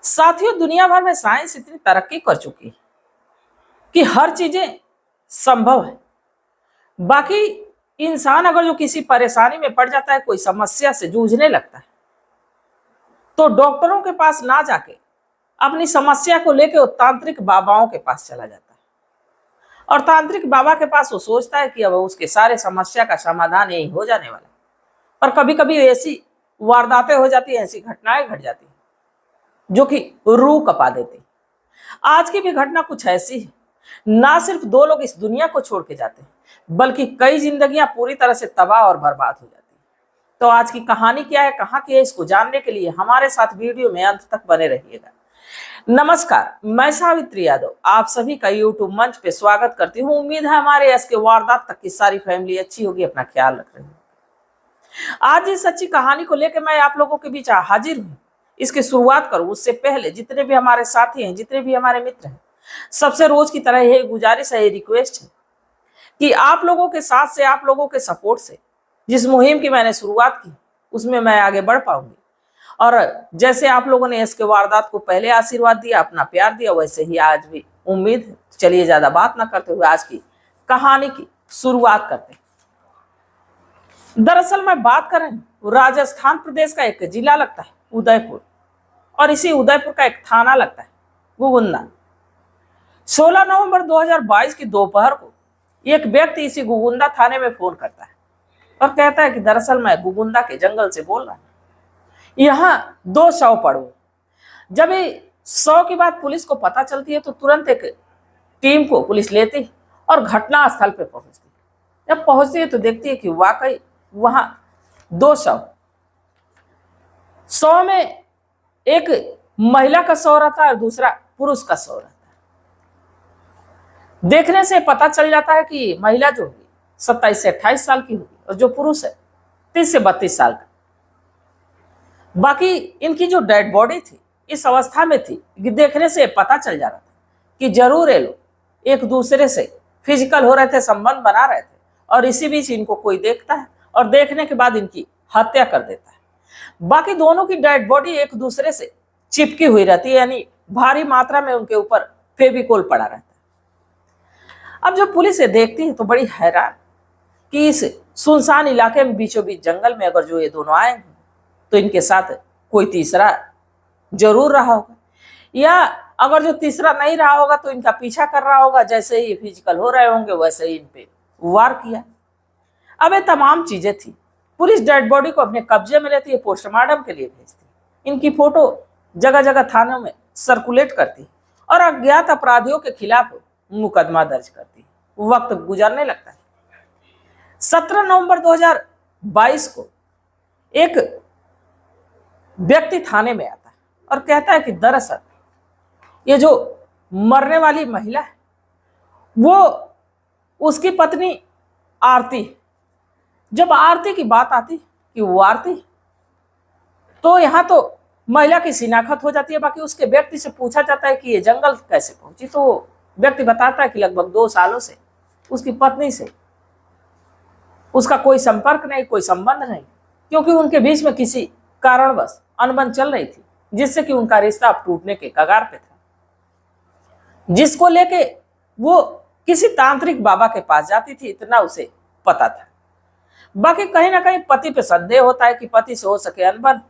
साथियों, दुनिया भर में साइंस इतनी तरक्की कर चुकी है कि हर चीजें संभव है। बाकी इंसान अगर जो किसी परेशानी में पड़ जाता है, कोई समस्या से जूझने लगता है, तो डॉक्टरों के पास ना जाके अपनी समस्या को लेकर वो तांत्रिक बाबाओं के पास चला जाता है। और तांत्रिक बाबा के पास वो सोचता है कि अब उसके सारे समस्या का समाधान यही हो जाने वाला है। पर कभी कभी ऐसी वारदातें हो जाती है, ऐसी घटनाएं घट जाती है जो कि रूह कपा देती। आज की भी घटना कुछ ऐसी है। ना सिर्फ दो लोग इस दुनिया को छोड़ के जाते हैं, बल्कि कई जिंदगियां पूरी तरह से तबाह और बर्बाद हो जाती है। तो आज की कहानी क्या है, कहाँ की है, इसको जानने के लिए हमारे साथ वीडियो में अंत तक बने रहिएगा। नमस्कार, मैं सावित्री यादव आप सभी का यूट्यूब मंच पे स्वागत करती हूँ। उम्मीद है हमारे एस के वारदात तक की सारी फैमिली अच्छी होगी, अपना ख्याल रख रही है। आज इस सच्ची कहानी को लेकर मैं आप लोगों के बीच हाजिर हूँ। इसकी शुरुआत करूँ उससे पहले जितने भी हमारे साथी हैं, जितने भी हमारे मित्र हैं, सबसे रोज की तरह यही गुजारिश है, ये रिक्वेस्ट है कि आप लोगों के साथ से, आप लोगों के सपोर्ट से जिस मुहिम की मैंने शुरुआत की उसमें मैं आगे बढ़ पाऊंगी। और जैसे आप लोगों ने इसके वारदात को पहले आशीर्वाद दिया, अपना प्यार दिया, वैसे ही आज भी उम्मीद है। चलिए ज्यादा बात ना करते हुए आज की कहानी की शुरुआत करते हैं। दरअसल मैं बात करें, राजस्थान प्रदेश का एक जिला लगता है उदयपुर, और इसी उदयपुर का एक थाना लगता है गुगुंदा। 16 नवंबर 2022 की दोपहर को एक व्यक्ति इसी गुगुंदा थाने में फोन करता है और कहता है कि दरअसल मैं गुगुंदा के जंगल से बोल रहा हूं, यहाँ 2 शव पड़े हुए। जब ये 100 की बात पुलिस को पता चलती है तो तुरंत एक टीम को पुलिस लेती है और घटना स्थल पे पहुंचती है। जब पहुंचती है तो देखती है कि वाकई वहां 2 शव, 100 में एक महिला का शव रहता है और दूसरा पुरुष का शव रहता है। देखने से पता चल जाता है कि महिला जो होगी 27 से 28 साल की होगी और जो पुरुष है 30 से 32 साल का। बाकी इनकी जो डेड बॉडी थी इस अवस्था में थी कि देखने से पता चल जा रहा था कि जरूर ये लोग एक दूसरे से फिजिकल हो रहे थे, संबंध बना रहे थे, और इसी बीच इनको कोई देखता है और देखने के बाद इनकी हत्या कर देता है। बाकी दोनों की डेड बॉडी एक दूसरे से चिपकी हुई रहती है, यानी भारी मात्रा में उनके ऊपर फेविकोल पड़ा रहता है। अब जब पुलिस ये देखती है तो बड़ी हैरान कि इस सुनसान इलाके में बीचों बीच जंगल में अगर जो ये दोनों आए हैं तो इनके साथ कोई तीसरा जरूर रहा होगा, या अगर जो तीसरा नहीं रहा होगा तो इनका पीछा कर रहा होगा। जैसे ही फिजिकल हो रहे होंगे वैसे ही इन पे वार किया। अब ये तमाम चीजें थी। पुलिस डेड बॉडी को अपने कब्जे में लेती है, पोस्टमार्टम के लिए भेजती। इनकी फोटो जगह जगह थानों में सर्कुलेट करती और अज्ञात अपराधियों के खिलाफ मुकदमा दर्ज करती। वक्त गुजरने लगता है। 17 नवंबर 2022 को एक व्यक्ति थाने में आता है और कहता है कि दरअसल ये जो मरने वाली महिला है वो उसकी पत्नी आरती। जब आरती की बात आती कि वो आरती, तो यहाँ तो महिला की शिनाख्त हो जाती है। बाकी उसके व्यक्ति से पूछा जाता है कि ये जंगल कैसे पहुंची, तो व्यक्ति बताता है कि लगभग 2 सालों से उसकी पत्नी से उसका कोई संपर्क नहीं, कोई संबंध नहीं, क्योंकि उनके बीच में किसी कारणवश अनबन चल रही थी जिससे कि उनका रिश्ता अब टूटने के कगार पे था, जिसको लेके वो किसी तांत्रिक बाबा के पास जाती थी, इतना उसे पता था। बाकी कहीं ना कहीं पति पे संदेह होता है कि पति से हो सके अनबन,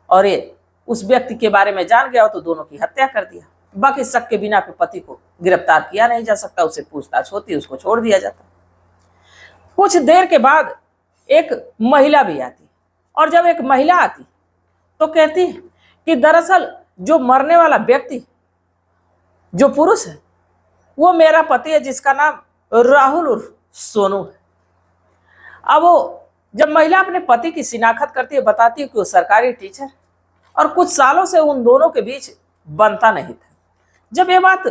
और ये उस व्यक्ति के बारे में जान गया हो तो दोनों की हत्या कर दिया। बाकी शक के बिना पे पति को गिरफ्तार किया नहीं जा सकता, उससे पूछताछ होती, उसको छोड़ दिया जाता। कुछ देर के बाद एक महिला भी आती, और जब एक महिला आती तो कहती है कि दरअसल जो मरने वाला व्यक्ति, जो पुरुष है, वो मेरा पति है, जिसका नाम राहुल उर्फ सोनू है। अब वो जब महिला अपने पति की शिनाख्त करती है, बताती है कि वो सरकारी टीचर और कुछ सालों से उन दोनों के बीच बनता नहीं था। जब ये बात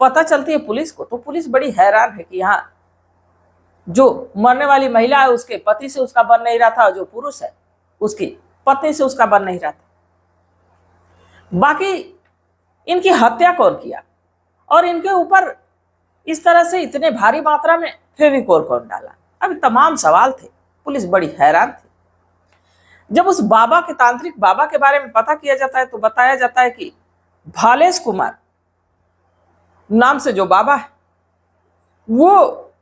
पता चलती है पुलिस को तो पुलिस बड़ी हैरान है कि यहाँ जो मरने वाली महिला है उसके पति से उसका बन नहीं रहा था, और जो पुरुष है उसकी पत्नी से उसका बन नहीं रहा था। बाकी इनकी हत्या कौन किया और इनके ऊपर इस तरह से इतने भारी मात्रा में फेविकोल कौन डाला, अब तमाम सवाल थे। पुलिस बड़ी हैरान थी। जब उस बाबा के, तांत्रिक बाबा के बारे में पता किया जाता है तो बताया जाता है कि भालेश कुमार नाम से जो बाबा है, वो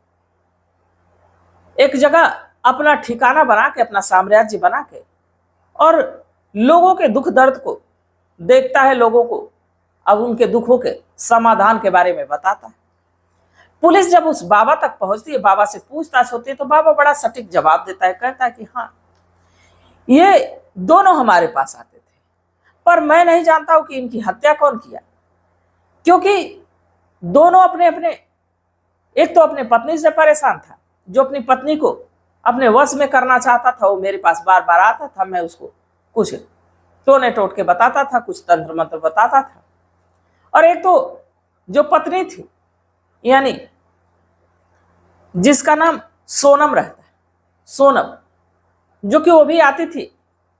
एक जगह अपना ठिकाना बना के, अपना साम्राज्य बना के, और लोगों के दुख दर्द को देखता है, लोगों को अब उनके दुखों के समाधान के बारे में बताता है। पुलिस जब उस बाबा तक पहुंचती है, बाबा से पूछताछ होती है, तो बाबा बड़ा सटीक जवाब देता है, कहता है कि हाँ, ये दोनों हमारे पास आते थे, पर मैं नहीं जानता हूं कि इनकी हत्या कौन किया, क्योंकि दोनों अपने अपने, एक तो अपने पत्नी से परेशान था, जो अपनी पत्नी को अपने वश में करना चाहता था, वो मेरे पास बार बार आता था, मैं उसको कुछ टोने टोट के बताता था, कुछ तंत्र मंत्र बताता था। और एक तो जो पत्नी थी, यानी जिसका नाम सोनम रहता है, सोनम, जो कि वो भी आती थी,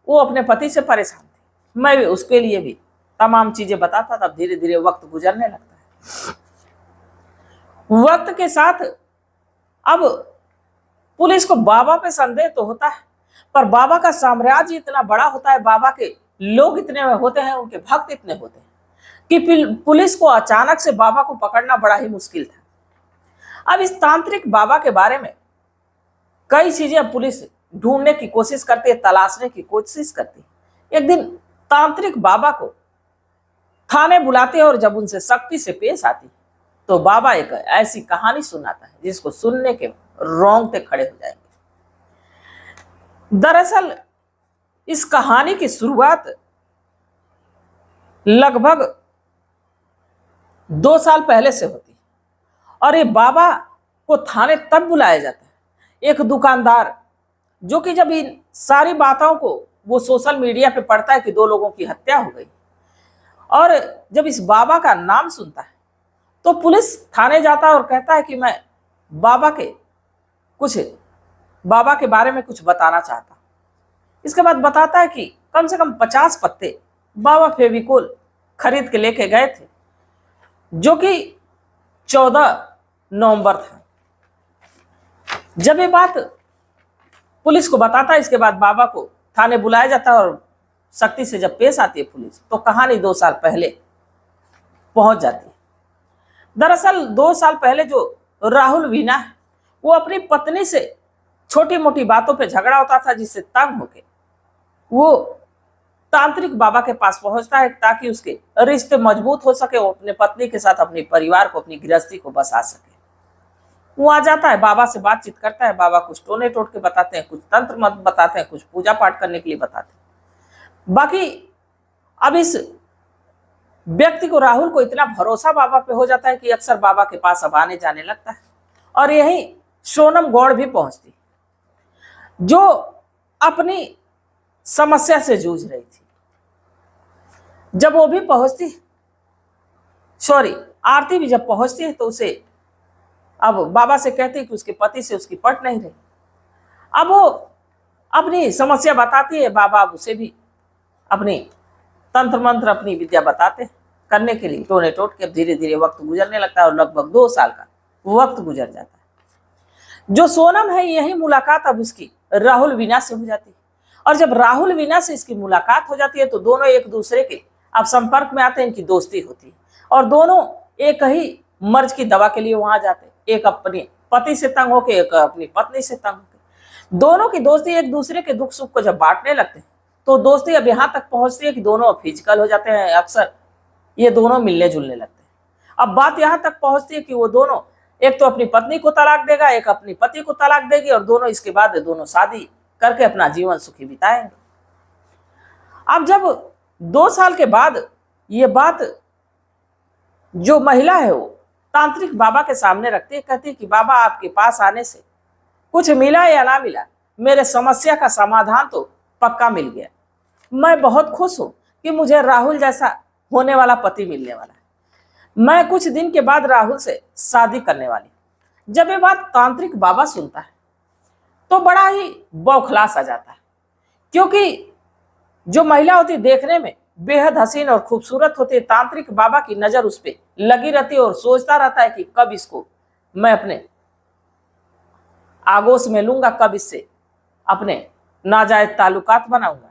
वो अपने पति से परेशान थी। मैं भी उसके लिए भी तमाम चीजें बताता था। धीरे धीरे वक्त गुजरने लगता है। वक्त के साथ अब पुलिस को बाबा पे संदेह तो होता है, पर बाबा का साम्राज्य इतना बड़ा होता है, बाबा के लोग इतने होते हैं, उनके भक्त इतने होते हैं कि पुलिस को अचानक से बाबा को पकड़ना बड़ा ही मुश्किल था। अब इस तांत्रिक बाबा के बारे में कई चीजें पुलिस ढूंढने की कोशिश करती है, तलाशने की कोशिश करती है। एक दिन तांत्रिक बाबा को थाने बुलाते हैं, और जब उनसे सख्ती से पेश आती तो बाबा एक ऐसी कहानी सुनाता है जिसको सुनने के रोंगटे खड़े हो जाएंगे। दरअसल इस कहानी की शुरुआत लगभग 2 साल पहले से होती है, और ये बाबा को थाने तब बुलाया जाता है। एक दुकानदार, जो कि जब इन सारी बातों को वो सोशल मीडिया पे पढ़ता है कि 2 लोगों की हत्या हो गई, और जब इस बाबा का नाम सुनता है, तो पुलिस थाने जाता है और कहता है कि मैं बाबा के बारे में कुछ बताना चाहता हूं। इसके बाद बताता है कि कम से कम 50 पत्ते बाबा फेविकोल खरीद के लेके गए थे, जो कि 14 नवंबर था। जब ये बात पुलिस को बताता है, इसके बाद बाबा को थाने बुलाया जाता है, और सख्ती से जब पेश आती है पुलिस, तो कहानी 2 साल पहले पहुंच जाती है। दरअसल 2 साल पहले जो राहुल वीना है, वो अपनी पत्नी से छोटी मोटी बातों पे झगड़ा होता था, जिससे तंग होके वो तांत्रिक बाबा के पास पहुंचता है, ताकि उसके रिश्ते मजबूत हो सके, वो अपने पत्नी के साथ अपने परिवार को, अपनी गृहस्थी को बसा सके। वो आ जाता है, बाबा से बातचीत करता है, बाबा कुछ टोने टोट के बताते हैं, कुछ तंत्र मंत्र बताते हैं, कुछ पूजा पाठ करने के लिए बताते हैं। बाकी अब इस व्यक्ति को, राहुल को, इतना भरोसा बाबा पे हो जाता है कि अक्सर बाबा के पास अब आने जाने लगता है। और यही सोनम गौड़ भी पहुंचती, जो अपनी समस्या से जूझ रही थी। जब वो भी पहुंचती, आरती भी जब पहुंचती है, तो उसे अब बाबा से कहती है कि उसके पति से उसकी पट नहीं रही। अब वो अपनी समस्या बताती है, बाबा अब उसे भी अपनी तंत्र मंत्र, अपनी विद्या बताते करने के लिए टोने टोट के। अब धीरे धीरे वक्त गुजरने लगता है, और लगभग 2 साल का वक्त गुजर जाता है। जो सोनम है, यही मुलाकात अब उसकी राहुल वीना से हो जाती है। और जब राहुल वीना से इसकी मुलाकात हो जाती है, तो दोनों एक दूसरे के अब संपर्क में आते हैं, इनकी दोस्ती होती है, और दोनों एक ही मर्ज की दवा के लिए वहां जाते हैं। एक अपने पति से तंग होके, एक अपनी पत्नी से तंग होके। दोनों की दोस्ती एक दूसरे के दुख सुख को जब बांटने लगते हैं, तो दोस्ती अब यहाँ तक पहुंचती है कि दोनों फिजिकल हो जाते हैं। अक्सर ये दोनों मिलने जुलने लगते हैं। अब बात यहाँ तक पहुंचती है कि वो दोनों, एक तो अपनी पत्नी को तलाक देगा, एक अपनी पति को तलाक देगी, और दोनों इसके बाद दोनों शादी करके अपना जीवन सुखी बिताएंगे। अब जब 2 साल के बाद ये बात जो महिला है, वो तांत्रिक बाबा के सामने रखती है, कहती है कि बाबा, आपके पास आने से कुछ मिला या ना मिला, मेरे समस्या का समाधान तो पक्का मिल गया। मैं बहुत खुश हूं कि मुझे राहुल जैसा होने वाला पति मिलने वाला है। मैं कुछ दिन के बाद राहुल से शादी करने वाली। जब ये बात तांत्रिक बाबा सुनता है, तो बड़ा ही बौखलास आ जाता है, क्योंकि जो महिला होती देखने में बेहद हसीन और खूबसूरत होती है, तांत्रिक बाबा की नजर उस पर लगी रहती है, और सोचता रहता है कि कब इसको मैं अपने आगोश में लूंगा, कब इससे अपने नाजायज ताल्लुकात बनाऊंगा।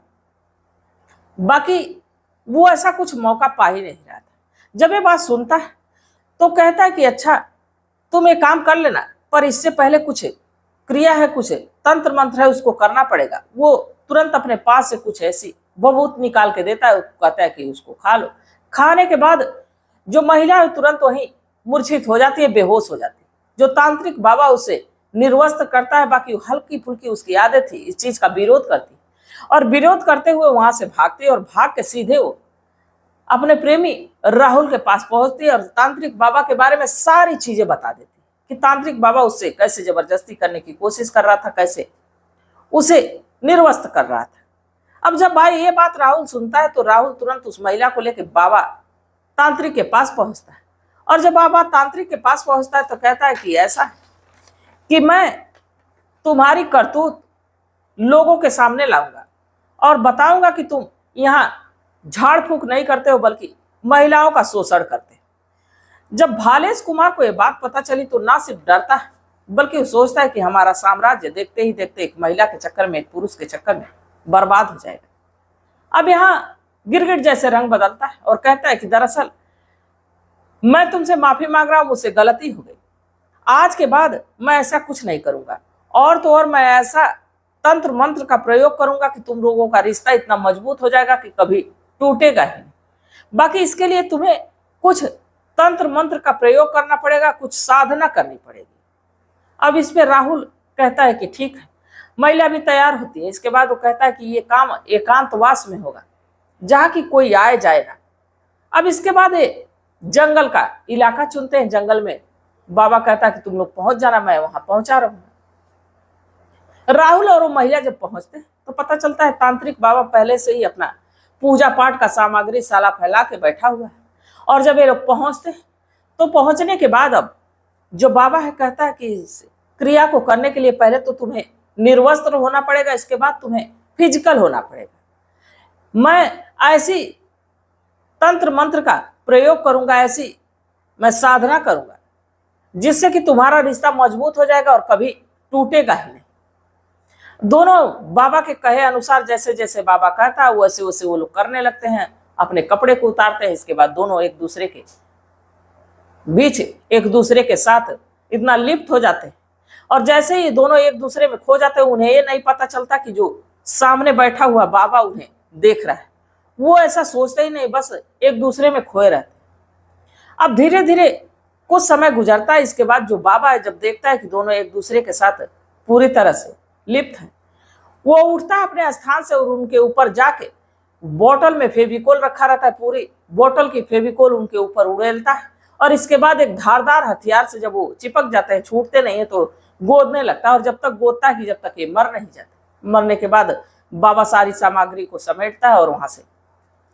बाकी वो ऐसा कुछ मौका पा ही नहीं रहा था। जब ये बात सुनता है तो कहता है कि अच्छा तुम एक काम कर लेना, पर इससे पहले कुछ क्रिया है, कुछ तंत्र मंत्र है, उसको करना पड़ेगा। वो तुरंत अपने पास से कुछ ऐसी बबूत निकाल के देता है, कहता है कि उसको खा लो। खाने के बाद जो महिला है तुरंत वहीं मूर्छित हो जाती है, बेहोश हो जाती है। जो तांत्रिक बाबा उसे निर्वस्त्र करता है, बाकी हल्की फुल्की उसकी आदत थी, इस चीज का विरोध करती और विरोध करते हुए वहां से भागती और भाग के सीधे वो अपने प्रेमी राहुल के पास पहुंचती और तांत्रिक बाबा के बारे में सारी चीजें बता देती कि तांत्रिक बाबा उससे कैसे जबरदस्ती करने की कोशिश कर रहा था, कैसे उसे निर्वस्त्र कर रहा था। अब जब भाई ये बात राहुल सुनता है तो राहुल तुरंत उस महिला को लेकर बाबा तांत्रिक के पास पहुंचता है। और जब बाबा तांत्रिक के पास पहुंचता है तो कहता है कि ऐसा है कि मैं तुम्हारी करतूत लोगों के सामने लाऊंगा और बताऊंगा कि तुम यहाँ झाड़ फूंक नहीं करते हो बल्कि महिलाओं का शोषण करते। जब भालेश कुमार को यह बात पता चली तो ना सिर्फ डरता है बल्कि वो सोचता है कि हमारा साम्राज्य देखते ही देखते एक महिला के चक्कर में, एक पुरुष के चक्कर में बर्बाद हो जाएगा। अब यहाँ गिरगिट जैसे रंग बदलता है और कहता है कि दरअसल मैं तुमसे माफी मांग रहा हूं, मुझसे गलती हो गई। आज के बाद मैं ऐसा कुछ नहीं करूंगा, और तो और मैं ऐसा तंत्र मंत्र का प्रयोग करूंगा कि तुम लोगों का रिश्ता इतना मजबूत हो जाएगा कि कभी टूटेगा ही नहीं। बाकी इसके लिए तुम्हें कुछ तंत्र मंत्र का प्रयोग करना पड़ेगा, कुछ साधना करनी पड़ेगी। अब इस पे राहुल कहता है कि ठीक है। महिला भी तैयार होती है। इसके बाद वो कहता है कि ये काम एकांतवास में होगा, जहां की कोई आए जाए ना। अब इसके बाद ये जंगल का इलाका चुनते हैं। जंगल में बाबा कहता है कि तुम लोग पहुंच जाना, मैं वहां पहुंचा रहा हूं। राहुल और वो महिला जब पहुंचते हैं तो पता चलता है तांत्रिक बाबा पहले से ही अपना पूजा पाठ का सामग्री साला फैला के बैठा हुआ है। और जब ये लोग पहुंचते हैं तो पहुंचने के बाद अब जो बाबा है कहता है कि इस क्रिया को करने के लिए पहले तो तुम्हें निर्वस्त्र होना पड़ेगा, इसके बाद तुम्हें फिजिकल होना पड़ेगा। मैं ऐसी तंत्र मंत्र का प्रयोग करूंगा, ऐसी मैं साधना करूंगा जिससे कि तुम्हारा रिश्ता मजबूत हो जाएगा और कभी टूटेगा ही नहीं। दोनों बाबा के कहे अनुसार जैसे जैसे बाबा कहता है वैसे वैसे वो लोग करने लगते हैं। अपने कपड़े को उतारते हैं। इसके बाद दोनों एक दूसरे के बीच, एक दूसरे के साथ इतना लिप्त हो जाते हैं। और जैसे ही दोनों एक दूसरे में खो जाते हैं, उन्हें ये नहीं पता चलता कि जो सामने बैठा हुआ बाबा उन्हें देख रहा है। वो ऐसा सोचते ही नहीं, बस एक दूसरे में खोए रहते। अब धीरे धीरे कुछ समय गुजरता है। इसके बाद जो बाबा है जब देखता है कि दोनों एक दूसरे के साथ पूरी तरह से लिप्त है, वो उठता है अपने स्थान से और उनके ऊपर जाके बोतल में फेविकोल रखा रहता है, पूरी बोतल की फेविकोल उनके ऊपर उड़ेलता है। और इसके बाद एक धारदार हथियार से जब वो चिपक जाते हैं, छूटते नहीं है, तो गोदने लगता है। और जब तक गोदता है कि जब तक ये मर नहीं जाते। मरने के बाद बाबा सारी सामग्री को समेटता है और वहां से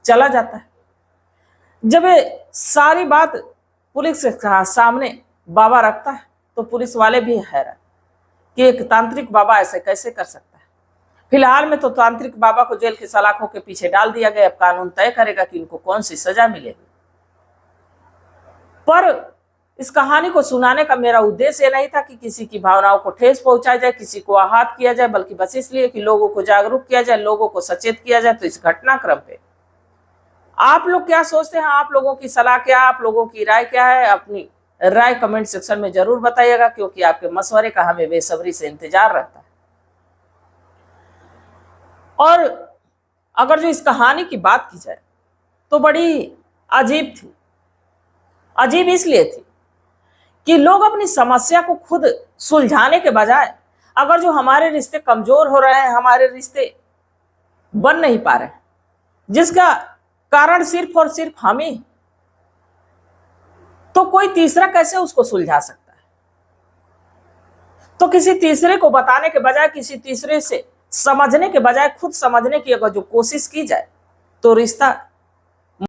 चला जाता है। जब ये सारी बात पुलिस के सामने बाबा रखता है तो पुलिस वाले भी हैरान कि एक तांत्रिक बाबा ऐसे कैसे कर सकता है। फिलहाल में तो तांत्रिक बाबा को जेल के सलाखों के पीछे डाल दिया गया। अब कानून तय करेगा कि इनको कौन सी सजा मिलेगी। पर इस कहानी को सुनाने का मेरा उद्देश्य नहीं था कि किसी की भावनाओं को ठेस पहुंचाया जाए, किसी को आहत किया जाए, बल्कि बस इसलिए कि लोगों को जागरूक किया जाए, लोगों को सचेत किया जाए। तो इस घटनाक्रम पे आप लोग क्या सोचते हैं? आप लोगों की सलाह क्या, आप लोगों की राय क्या है? अपनी राय कमेंट सेक्शन में जरूर बताइएगा, क्योंकि आपके मशवरे का हमें बेसब्री से इंतजार रहता है। और अगर जो इस कहानी की बात की जाए तो बड़ी अजीब थी। अजीब इसलिए थी कि लोग अपनी समस्या को खुद सुलझाने के बजाय, अगर जो हमारे रिश्ते कमजोर हो रहे हैं, हमारे रिश्ते बन नहीं पा रहे हैं, जिसका कारण सिर्फ और सिर्फ हम ही, तो कोई तीसरा कैसे उसको सुलझा सकता है? तो किसी तीसरे को बताने के बजाय, किसी तीसरे से समझने के बजाय खुद समझने की अगर जो कोशिश की जाए तो रिश्ता